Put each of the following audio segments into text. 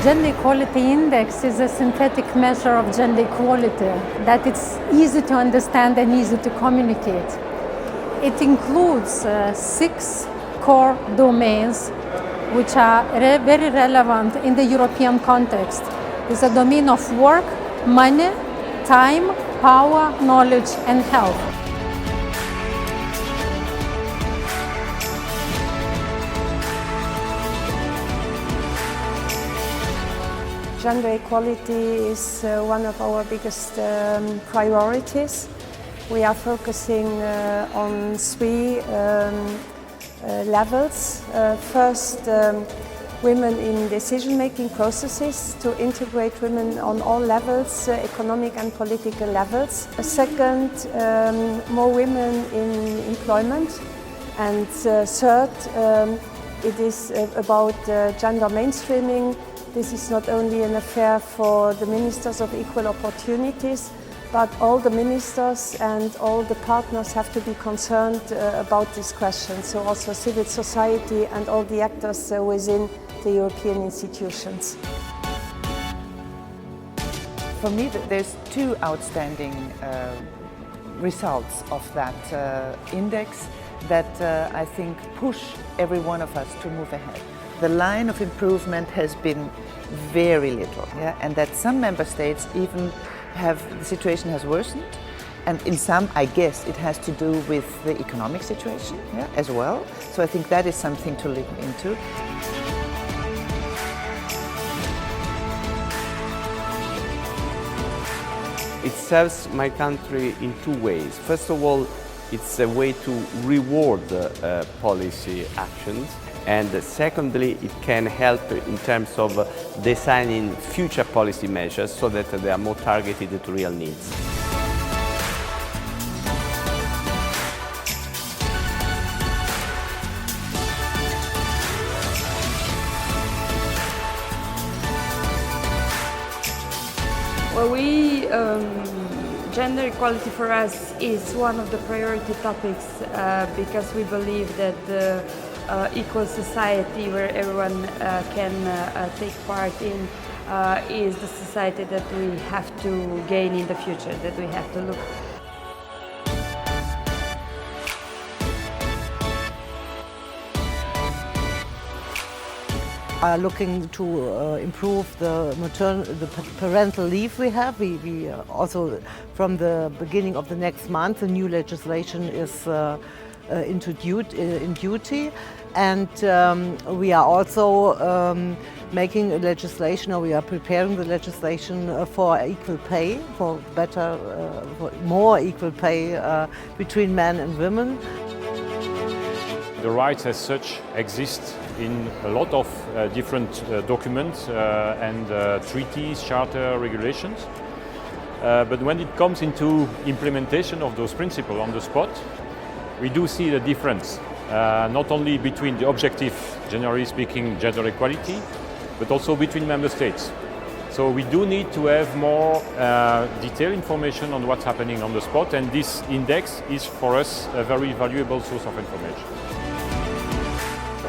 Gender Equality Index is a synthetic measure of gender equality that it's easy to understand and easy to communicate. It includes 6 core domains which are very relevant in the European context. It's a domain of work, money, time, power, knowledge, and health. Gender equality is one of our biggest priorities. We are focusing on 3 levels. First, women in decision-making processes, to integrate women on all levels, economic and political levels. Second, more women in employment. And third, it is about gender mainstreaming. This is not only an affair for the ministers of equal opportunities, but all the ministers and all the partners have to be concerned about this question. So also civil society and all the actors within the European institutions. For me, there's 2 outstanding results of that index that I think push every one of us to move ahead. The line of improvement has been very little, and that some member states even the situation has worsened, and in some, I guess, it has to do with the economic situation as well. So I think that is something to look into. It serves my country in 2 ways. First of all, it's a way to reward policy actions. And secondly, it can help in terms of designing future policy measures so that they are more targeted to real needs. Well, gender equality for us is one of the priority topics because we believe that the equal society where everyone can take part in is the society that we have to gain in the future, that we have to look. Are looking to improve the parental leave we have. We also, from the beginning of the next month, the new legislation is introduced in duty, and we are also making a legislation, or we are preparing the legislation for equal pay, for more equal pay between men and women. The rights as such exist in a lot of different documents and treaties, charter, regulations. But when it comes into implementation of those principles on the spot, we do see the difference, not only between the objective, generally speaking, gender equality, but also between member states. So we do need to have more detailed information on what's happening on the spot, and this index is for us a very valuable source of information.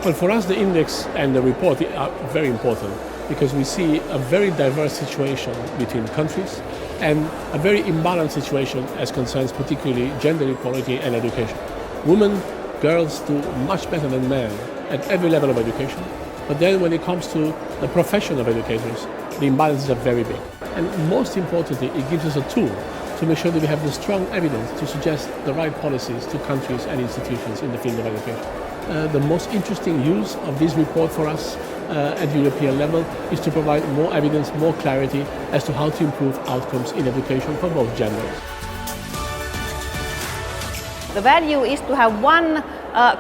Well, for us the index and the report are very important because we see a very diverse situation between countries and a very imbalanced situation as concerns particularly gender equality and education. Women, girls do much better than men at every level of education, but then when it comes to the profession of educators, the imbalances are very big. And most importantly, it gives us a tool to make sure that we have the strong evidence to suggest the right policies to countries and institutions in the field of education. The most interesting use of this report for us at the European level is to provide more evidence, more clarity as to how to improve outcomes in education for both genders. The value is to have one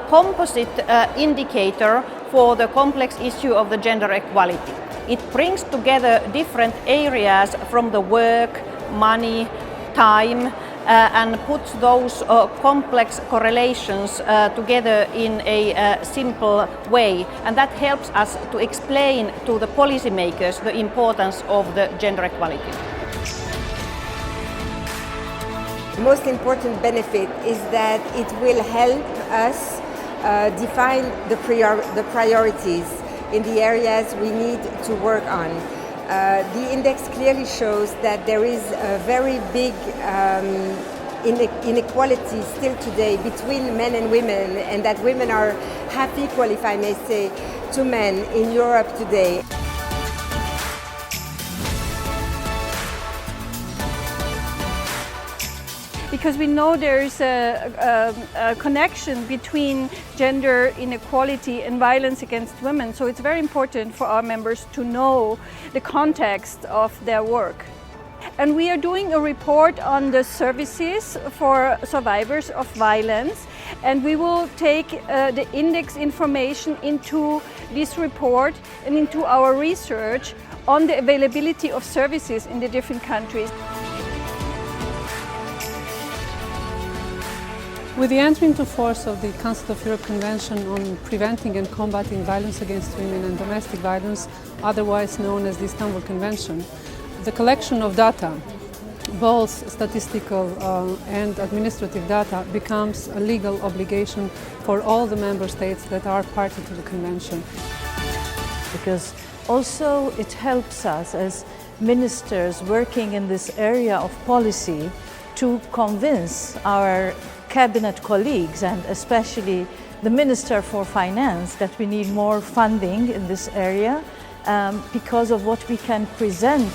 composite indicator for the complex issue of the gender equality. It brings together different areas from the work, money, time, and puts those complex correlations together in a simple way, and that helps us to explain to the policymakers the importance of the gender equality. The most important benefit is that it will help us define the priorities in the areas we need to work on. The index clearly shows that there is a very big inequality still today between men and women, and that women are half equal, if I may say, to men in Europe today. Because we know there is a connection between gender inequality and violence against women, so it's very important for our members to know the context of their work. And we are doing a report on the services for survivors of violence, and we will take the index information into this report and into our research on the availability of services in the different countries. With the entry into force of the Council of Europe Convention on Preventing and Combating Violence Against Women and Domestic Violence, otherwise known as the Istanbul Convention, the collection of data, both statistical and administrative data, becomes a legal obligation for all the member states that are party to the convention. Because also it helps us as ministers working in this area of policy to convince our cabinet colleagues and especially the Minister for Finance that we need more funding in this area because of what we can present